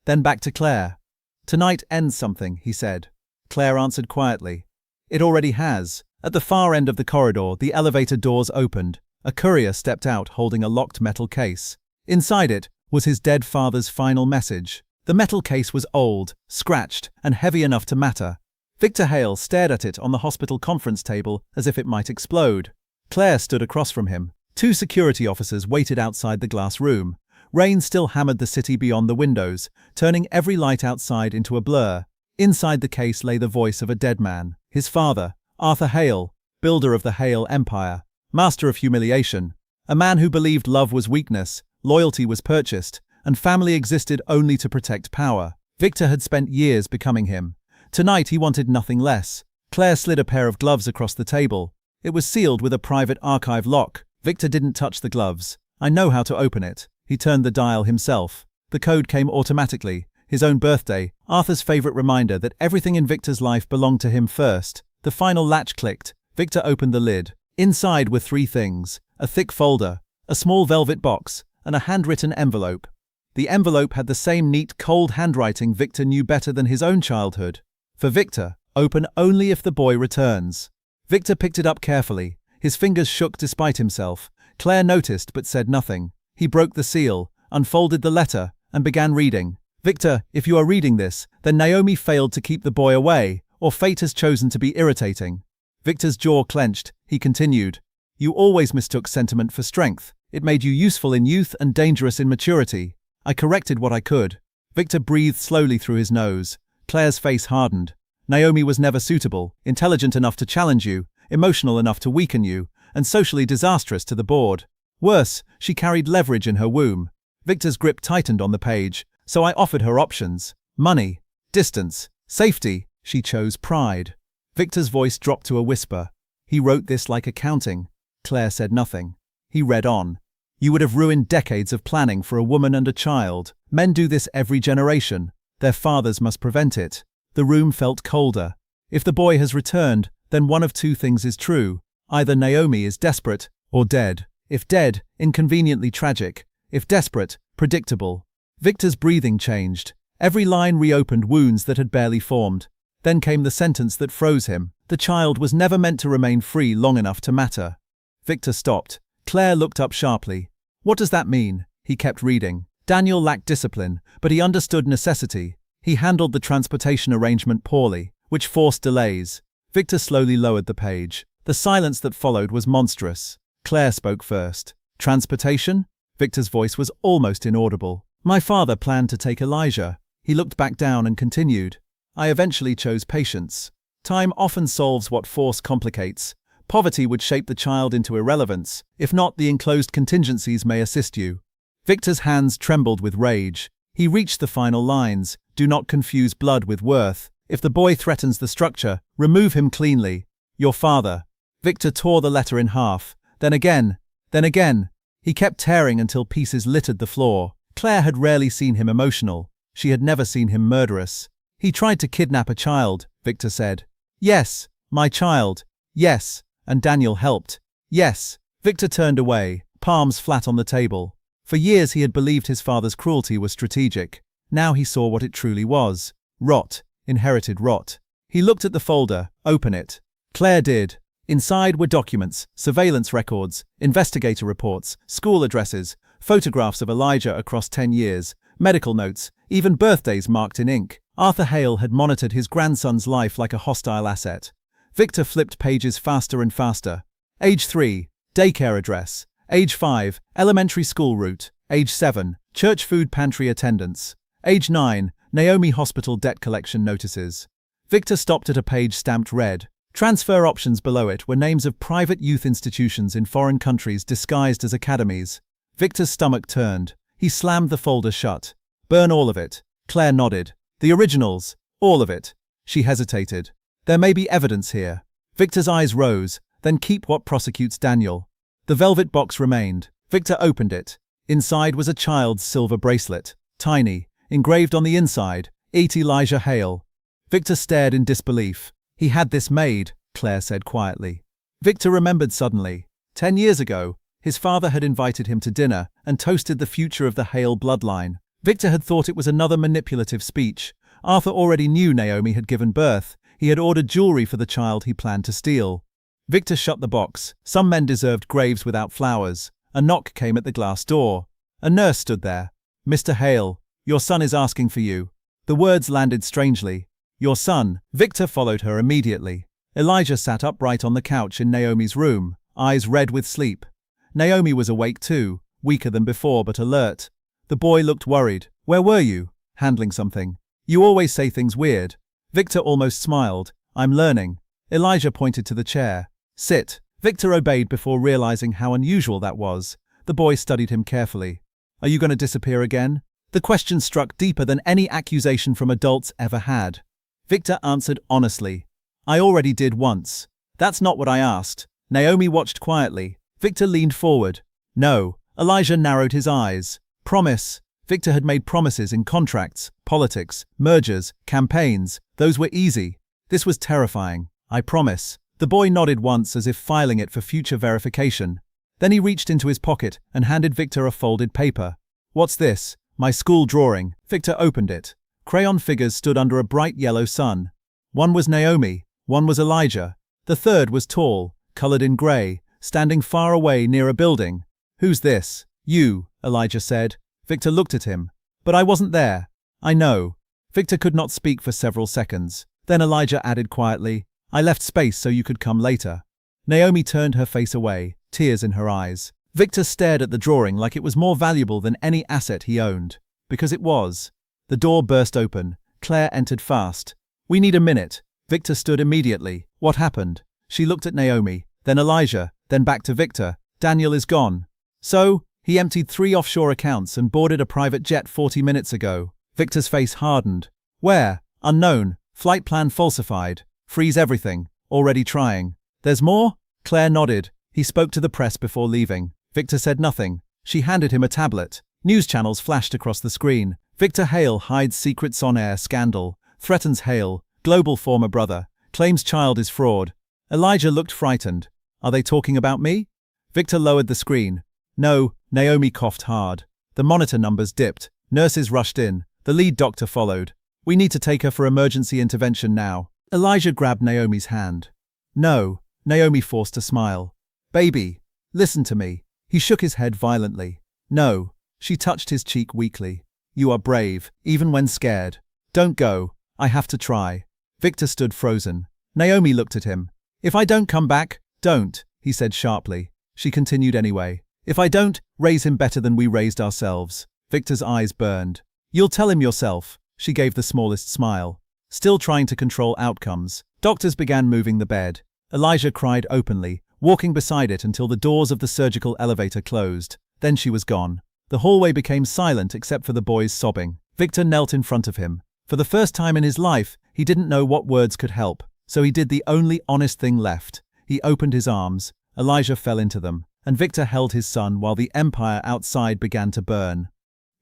Then back to Claire. "Tonight ends something," he said. Claire answered quietly. "It already has." At the far end of the corridor, the elevator doors opened. A courier stepped out holding a locked metal case. Inside it was his dead father's final message. The metal case was old, scratched, and heavy enough to matter. Victor Hale stared at it on the hospital conference table as if it might explode. Claire stood across from him. Two security officers waited outside the glass room. Rain still hammered the city beyond the windows, turning every light outside into a blur. Inside the case lay the voice of a dead man, his father, Arthur Hale, builder of the Hale Empire, master of humiliation, a man who believed love was weakness, loyalty was purchased, and family existed only to protect power. Victor had spent years becoming him. Tonight he wanted nothing less. Claire slid a pair of gloves across the table. It was sealed with a private archive lock. Victor didn't touch the gloves. "I know how to open it." He turned the dial himself. The code came automatically. His own birthday, Arthur's favorite reminder that everything in Victor's life belonged to him first. The final latch clicked. Victor opened the lid. Inside were three things: a thick folder, a small velvet box, and a handwritten envelope. The envelope had the same neat, cold handwriting Victor knew better than his own childhood. "For Victor, open only if the boy returns." Victor picked it up carefully. His fingers shook despite himself. Claire noticed but said nothing. He broke the seal, unfolded the letter, and began reading. "Victor, if you are reading this, then Naomi failed to keep the boy away, or fate has chosen to be irritating." Victor's jaw clenched. He continued. "You always mistook sentiment for strength. It made you useful in youth and dangerous in maturity. I corrected what I could." Victor breathed slowly through his nose. Claire's face hardened. "Naomi was never suitable, intelligent enough to challenge you, emotional enough to weaken you, and socially disastrous to the board. Worse, she carried leverage in her womb." Victor's grip tightened on the page. "So I offered her options. Money, distance, safety. She chose pride." Victor's voice dropped to a whisper. "He wrote this like accounting." Claire said nothing. He read on. "You would have ruined decades of planning for a woman and a child. Men do this every generation. Their fathers must prevent it." The room felt colder. If the boy has returned, then one of two things is true. Either Naomi is desperate, or dead. If dead, inconveniently tragic. If desperate, predictable. Victor's breathing changed. Every line reopened wounds that had barely formed. Then came the sentence that froze him. The child was never meant to remain free long enough to matter. Victor stopped. Claire looked up sharply. "What does that mean?" He kept reading. Daniel lacked discipline, but he understood necessity. He handled the transportation arrangement poorly, which forced delays. Victor slowly lowered the page. The silence that followed was monstrous. Claire spoke first. "Transportation?" Victor's voice was almost inaudible. "My father planned to take Elijah." He looked back down and continued. "I eventually chose patience. Time often solves what force complicates. Poverty would shape the child into irrelevance. If not, the enclosed contingencies may assist you." Victor's hands trembled with rage. He reached the final lines. "Do not confuse blood with worth. If the boy threatens the structure, remove him cleanly. Your father." Victor tore the letter in half. Then again. Then again. He kept tearing until pieces littered the floor. Claire had rarely seen him emotional. She had never seen him murderous. "He tried to kidnap a child," Victor said. "Yes, my child. Yes, and Daniel helped. Yes." Victor turned away, palms flat on the table. For years he had believed his father's cruelty was strategic. Now he saw what it truly was. Rot, inherited rot. He looked at the folder. "Open it." Claire did. Inside were documents, surveillance records, investigator reports, school addresses, photographs of Elijah across 10 years, medical notes, even birthdays marked in ink. Arthur Hale had monitored his grandson's life like a hostile asset. Victor flipped pages faster and faster. Age 3, daycare address. Age 5, elementary school route. Age 7, church food pantry attendance. Age 9, Naomi hospital debt collection notices. Victor stopped at a page stamped red. Transfer options below it were names of private youth institutions in foreign countries disguised as academies. Victor's stomach turned. He slammed the folder shut. Burn all of it. Claire nodded. The originals. All of it. She hesitated. There may be evidence here. Victor's eyes rose. Then keep what prosecutes Daniel. The velvet box remained. Victor opened it. Inside was a child's silver bracelet. Tiny. Engraved on the inside. Eat Elijah Hale. Victor stared in disbelief. He had this made, Claire said quietly. Victor remembered suddenly. 10 years ago, his father had invited him to dinner and toasted the future of the Hale bloodline. Victor had thought it was another manipulative speech. Arthur already knew Naomi had given birth. He had ordered jewelry for the child he planned to steal. Victor shut the box. Some men deserved graves without flowers. A knock came at the glass door. A nurse stood there. Mr. Hale, your son is asking for you. The words landed strangely. Your son. Victor followed her immediately. Elijah sat upright on the couch in Naomi's room, eyes red with sleep. Naomi was awake too, weaker than before but alert. The boy looked worried. Where were you? Handling something. You always say things weird. Victor almost smiled. I'm learning. Elijah pointed to the chair. Sit. Victor obeyed before realizing how unusual that was. The boy studied him carefully. Are you going to disappear again? The question struck deeper than any accusation from adults ever had. Victor answered honestly. I already did once. That's not what I asked. Naomi watched quietly. Victor leaned forward. No. Elijah narrowed his eyes. Promise. Victor had made promises in contracts, politics, mergers, campaigns. Those were easy. This was terrifying. I promise. The boy nodded once as if filing it for future verification. Then he reached into his pocket and handed Victor a folded paper. What's this? My school drawing. Victor opened it. Crayon figures stood under a bright yellow sun. One was Naomi, one was Elijah. The third was tall, colored in gray, standing far away near a building. Who's this? You, Elijah said. Victor looked at him. But I wasn't there. I know. Victor could not speak for several seconds. Then Elijah added quietly, I left space so you could come later. Naomi turned her face away, tears in her eyes. Victor stared at the drawing like it was more valuable than any asset he owned. Because it was. The door burst open. Claire entered fast. We need a minute. Victor stood immediately. What happened? She looked at Naomi, then Elijah, then back to Victor. Daniel is gone. So, he emptied 3 offshore accounts and boarded a private jet 40 minutes ago. Victor's face hardened. Where? Unknown. Flight plan falsified. Freeze everything. Already trying. There's more? Claire nodded. He spoke to the press before leaving. Victor said nothing. She handed him a tablet. News channels flashed across the screen. Victor Hale hides secrets on air scandal. Threatens Hale. Global former brother. Claims child is fraud. Elijah looked frightened. Are they talking about me? Victor lowered the screen. No. Naomi coughed hard. The monitor numbers dipped. Nurses rushed in. The lead doctor followed. We need to take her for emergency intervention now. Elijah grabbed Naomi's hand. No. Naomi forced a smile. Baby, listen to me. He shook his head violently. No. She touched his cheek weakly. You are brave, even when scared. Don't go. I have to try. Victor stood frozen. Naomi looked at him. If I don't come back, don't, he said sharply. She continued anyway. If I don't, raise him better than we raised ourselves. Victor's eyes burned. You'll tell him yourself. She gave the smallest smile. Still trying to control outcomes. Doctors began moving the bed. Elijah cried openly, walking beside it until the doors of the surgical elevator closed. Then she was gone. The hallway became silent except for the boy's sobbing. Victor knelt in front of him. For the first time in his life, he didn't know what words could help, so he did the only honest thing left. He opened his arms. Elijah fell into them, and Victor held his son while the empire outside began to burn.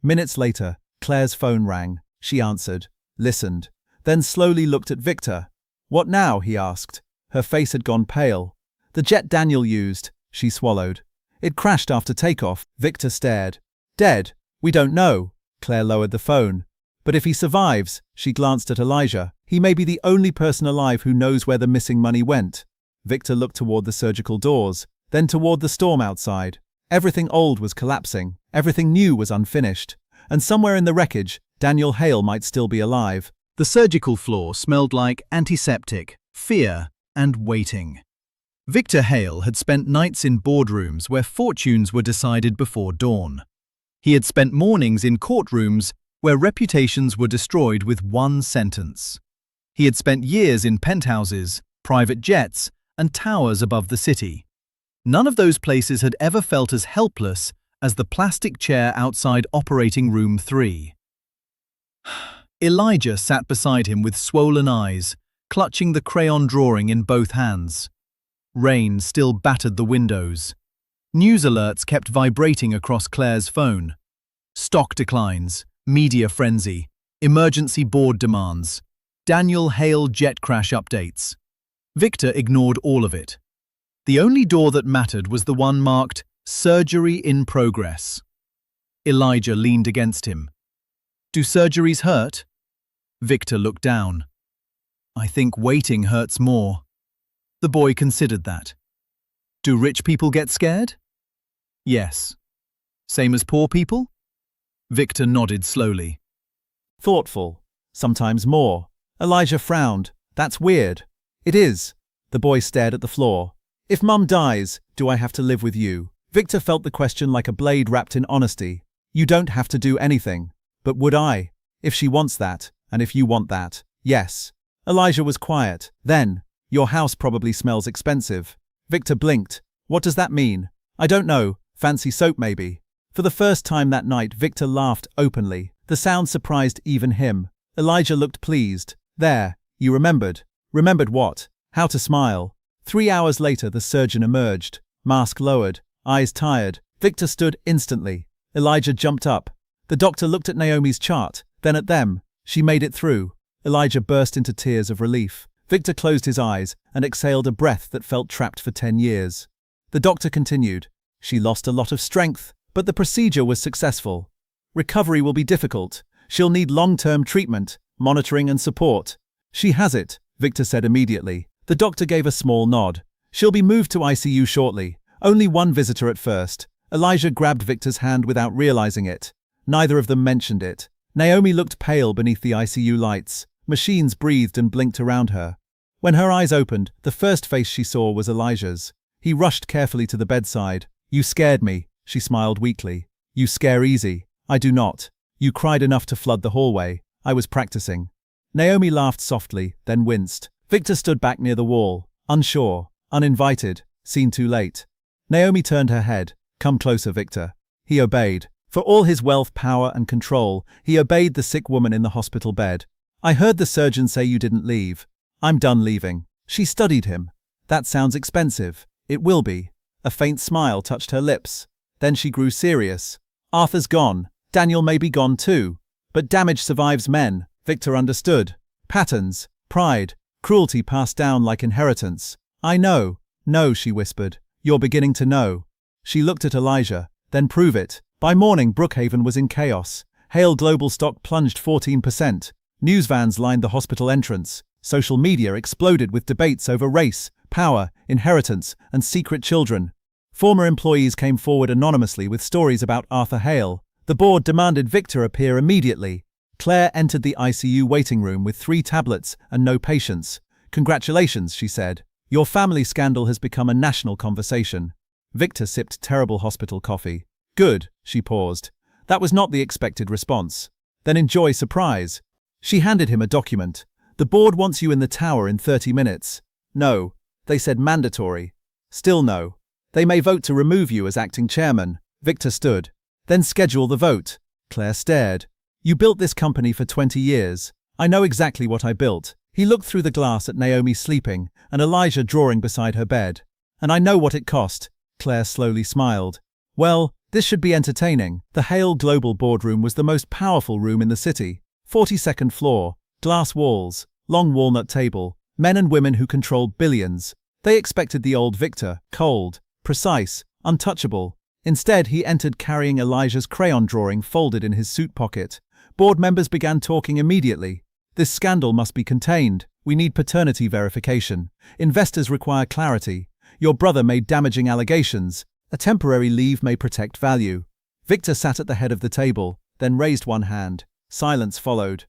Minutes later, Claire's phone rang. She answered, listened, then slowly looked at Victor. What now? He asked. Her face had gone pale. The jet Daniel used, she swallowed. It crashed after takeoff. Victor stared. Dead? We don't know. Claire lowered the phone. But if he survives, she glanced at Elijah, he may be the only person alive who knows where the missing money went. Victor looked toward the surgical doors, then toward the storm outside. Everything old was collapsing, everything new was unfinished, and somewhere in the wreckage, Daniel Hale might still be alive. The surgical floor smelled like antiseptic, fear, and waiting. Victor Hale had spent nights in boardrooms where fortunes were decided before dawn. He had spent mornings in courtrooms where reputations were destroyed with one sentence. He had spent years in penthouses, private jets, and towers above the city. None of those places had ever felt as helpless as the plastic chair outside operating room 3. Elijah sat beside him with swollen eyes, clutching the crayon drawing in both hands. Rain still battered the windows. News alerts kept vibrating across Claire's phone. Stock declines, media frenzy, emergency board demands, Daniel Hale jet crash updates. Victor ignored all of it. The only door that mattered was the one marked "Surgery in Progress." Elijah leaned against him. "Do surgeries hurt?" Victor looked down. "I think waiting hurts more." The boy considered that. "Do rich people get scared?" "Yes." "Same as poor people?" Victor nodded slowly. Thoughtful. Sometimes more. Elijah frowned. "That's weird." "It is." The boy stared at the floor. "If Mum dies, do I have to live with you?" Victor felt the question like a blade wrapped in honesty. "You don't have to do anything. But would I? If she wants that, and if you want that, yes." Elijah was quiet. Then, "Your house probably smells expensive." Victor blinked. "What does that mean?" "I don't know. Fancy soap maybe." For the first time that night, Victor laughed openly. The sound surprised even him. Elijah looked pleased. "There, you remembered." "Remembered what?" "How to smile." 3 hours later, the surgeon emerged. Mask lowered, eyes tired. Victor stood instantly. Elijah jumped up. The doctor looked at Naomi's chart, then at them. She made it through. Elijah burst into tears of relief. Victor closed his eyes and exhaled a breath that felt trapped for 10 years. The doctor continued. "She lost a lot of strength, but the procedure was successful. Recovery will be difficult. She'll need long-term treatment, monitoring and support." "She has it," Victor said immediately. The doctor gave a small nod. "She'll be moved to ICU shortly. Only one visitor at first." Elijah grabbed Victor's hand without realizing it. Neither of them mentioned it. Naomi looked pale beneath the ICU lights. Machines breathed and blinked around her. When her eyes opened, the first face she saw was Elijah's. He rushed carefully to the bedside. "You scared me," she smiled weakly. "You scare easy." "I do not. You cried enough to flood the hallway. I was practicing." Naomi laughed softly, then winced. Victor stood back near the wall, unsure, uninvited, seen too late. Naomi turned her head. "Come closer, Victor." He obeyed. For all his wealth, power, and control, he obeyed the sick woman in the hospital bed. "I heard the surgeon say you didn't leave." "I'm done leaving." She studied him. "That sounds expensive." "It will be." A faint smile touched her lips. Then she grew serious. "Arthur's gone. Daniel may be gone too. But damage survives men." Victor understood. Patterns, pride, cruelty passed down like inheritance. "I know." "No," she whispered. "You're beginning to know." She looked at Elijah. "Then prove it." By morning, Brookhaven was in chaos. Hale Global stock plunged 14%. News vans lined the hospital entrance. Social media exploded with debates over race, power, inheritance, and secret children. Former employees came forward anonymously with stories about Arthur Hale. The board demanded Victor appear immediately. Claire entered the ICU waiting room with 3 tablets and no patients. "Congratulations," she said. "Your family scandal has become a national conversation." Victor sipped terrible hospital coffee. "Good," she paused. "That was not the expected response." "Then enjoy surprise." She handed him a document. "The board wants you in the tower in 30 minutes. "No." They said mandatory. "Still no." "They may vote to remove you as acting chairman." Victor stood. "Then schedule the vote." Claire stared. "You built this company for 20 years. I know exactly what I built." He looked through the glass at Naomi sleeping and Elijah drawing beside her bed. "And I know what it cost." Claire slowly smiled. "Well, this should be entertaining." The Hale Global boardroom was the most powerful room in the city. 42nd floor, glass walls, long walnut table, men and women who controlled billions. They expected the old Victor, cold, precise, untouchable. Instead, he entered carrying Elijah's crayon drawing folded in his suit pocket. Board members began talking immediately. "This scandal must be contained." We need paternity verification. Investors require clarity. Your brother made damaging allegations. A temporary leave may protect value. Victor sat at the head of the table, then raised one hand. Silence followed.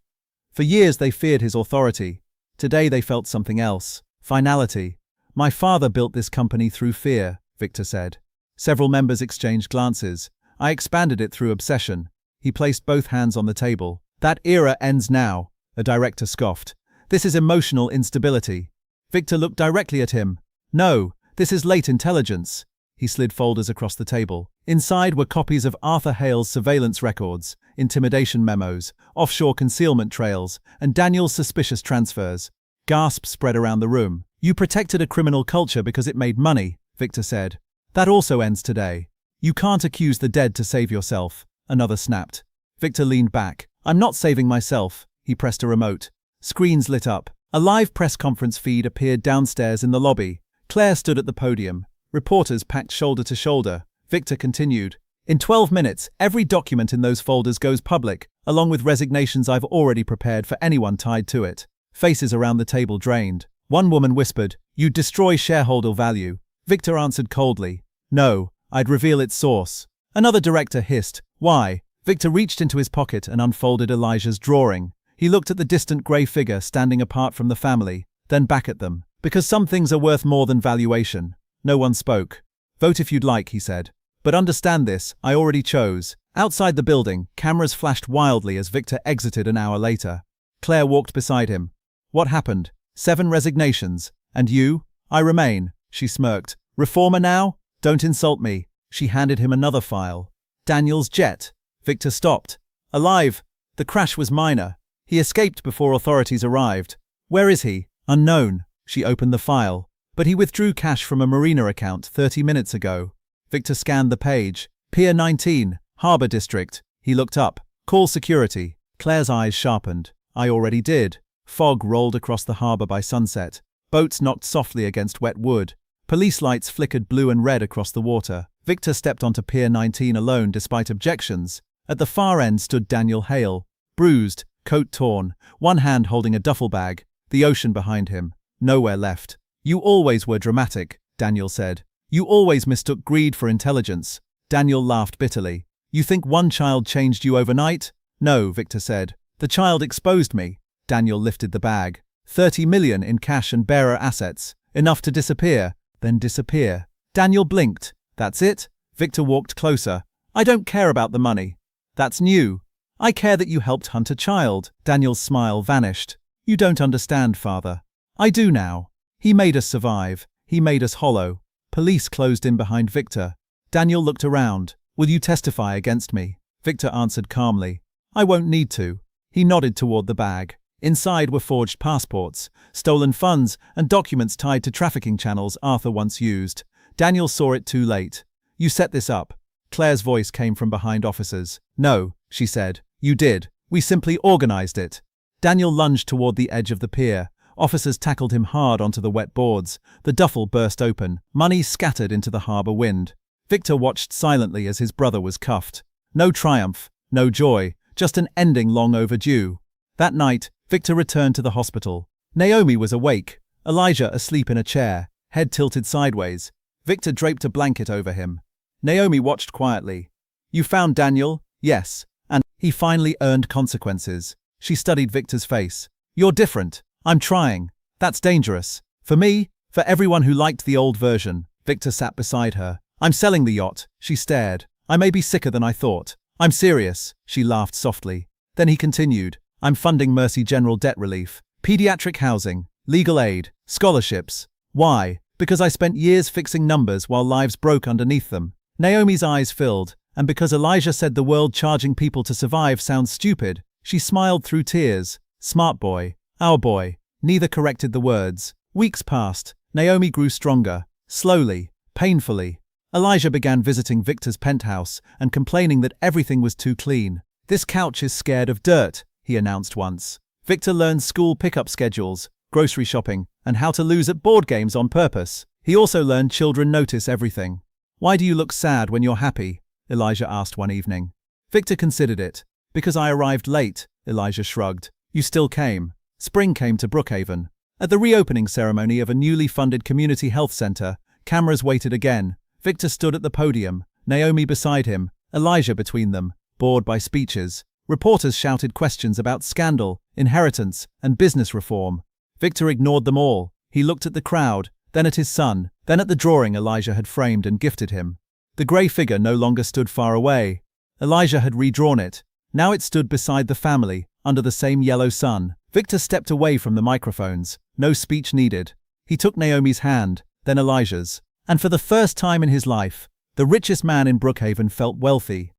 For years they feared his authority. Today they felt something else. Finality. My father built this company through fear, Victor said. Several members exchanged glances. I expanded it through obsession. He placed both hands on the table. That era ends now, a director scoffed. This is emotional instability. Victor looked directly at him. No, this is late intelligence. He slid folders across the table. Inside were copies of Arthur Hale's surveillance records, intimidation memos, offshore concealment trails, and Daniel's suspicious transfers. Gasps spread around the room. You protected a criminal culture because it made money, Victor said. That also ends today. You can't accuse the dead to save yourself. Another snapped. Victor leaned back. I'm not saving myself. He pressed a remote. Screens lit up. A live press conference feed appeared downstairs in the lobby. Claire stood at the podium. Reporters packed shoulder to shoulder. Victor continued. In 12 minutes, every document in those folders goes public, along with resignations I've already prepared for anyone tied to it. Faces around the table drained. One woman whispered, "You'd destroy shareholder value." Victor answered coldly, "No, I'd reveal its source." Another director hissed, "Why?" Victor reached into his pocket and unfolded Elijah's drawing. He looked at the distant grey figure standing apart from the family, then back at them. Because some things are worth more than valuation. No one spoke. Vote if you'd like, he said. But understand this, I already chose. Outside the building, cameras flashed wildly as Victor exited an hour later. Claire walked beside him. What happened? 7 resignations. And you? I remain, she smirked. Reformer now? Don't insult me. She handed him another file. Daniel's jet. Victor stopped. Alive. The crash was minor. He escaped before authorities arrived. Where is he? Unknown. She opened the file. But he withdrew cash from a Marina account 30 minutes ago. Victor scanned the page. Pier 19, Harbor District. He looked up. Call security. Claire's eyes sharpened. I already did. Fog rolled across the harbor by sunset. Boats knocked softly against wet wood. Police lights flickered blue and red across the water. Victor stepped onto Pier 19 alone despite objections. At the far end stood Daniel Hale. Bruised, coat torn, one hand holding a duffel bag. The ocean behind him. Nowhere left. You always were dramatic, Daniel said. You always mistook greed for intelligence. Daniel laughed bitterly. You think one child changed you overnight? No, Victor said. The child exposed me. Daniel lifted the bag. 30 million in cash and bearer assets. Enough to disappear, then disappear. Daniel blinked. That's it? Victor walked closer. I don't care about the money. That's new. I care that you helped hunt a child. Daniel's smile vanished. You don't understand, father. I do now. He made us survive. He made us hollow. Police closed in behind Victor. Daniel looked around. Will you testify against me? Victor answered calmly. I won't need to. He nodded toward the bag. Inside were forged passports, stolen funds, and documents tied to trafficking channels Arthur once used. Daniel saw it too late. You set this up. Claire's voice came from behind officers. No, she said. You did. We simply organized it. Daniel lunged toward the edge of the pier. Officers tackled him hard onto the wet boards. The duffel burst open. Money scattered into the harbor wind. Victor watched silently as his brother was cuffed. No triumph, no joy, just an ending long overdue. That night, Victor returned to the hospital. Naomi was awake, Elijah asleep in a chair, head tilted sideways. Victor draped a blanket over him. Naomi watched quietly. You found Daniel? Yes. And he finally earned consequences. She studied Victor's face. You're different. I'm trying. That's dangerous. For me, for everyone who liked the old version. Victor sat beside her. I'm selling the yacht. She stared. I may be sicker than I thought. I'm serious. She laughed softly. Then he continued. I'm funding Mercy General debt relief, pediatric housing, legal aid, scholarships. Why? Because I spent years fixing numbers while lives broke underneath them. Naomi's eyes filled, and because Elijah said the world charging people to survive sounds stupid, she smiled through tears. Smart boy. Our boy. Neither corrected the words. Weeks passed. Naomi grew stronger. Slowly. Painfully. Elijah began visiting Victor's penthouse and complaining that everything was too clean. This couch is scared of dirt, he announced once. Victor learned school pickup schedules, grocery shopping, and how to lose at board games on purpose. He also learned children notice everything. Why do you look sad when you're happy? Elijah asked one evening. Victor considered it. Because I arrived late, Elijah shrugged. You still came. Spring came to Brookhaven. At the reopening ceremony of a newly funded community health center, cameras waited again. Victor stood at the podium, Naomi beside him, Elijah between them, bored by speeches. Reporters shouted questions about scandal, inheritance, and business reform. Victor ignored them all. He looked at the crowd, then at his son, then at the drawing Elijah had framed and gifted him. The grey figure no longer stood far away. Elijah had redrawn it. Now it stood beside the family, under the same yellow sun. Victor stepped away from the microphones. No speech needed. He took Naomi's hand, then Elijah's. And for the first time in his life, the richest man in Brookhaven felt wealthy.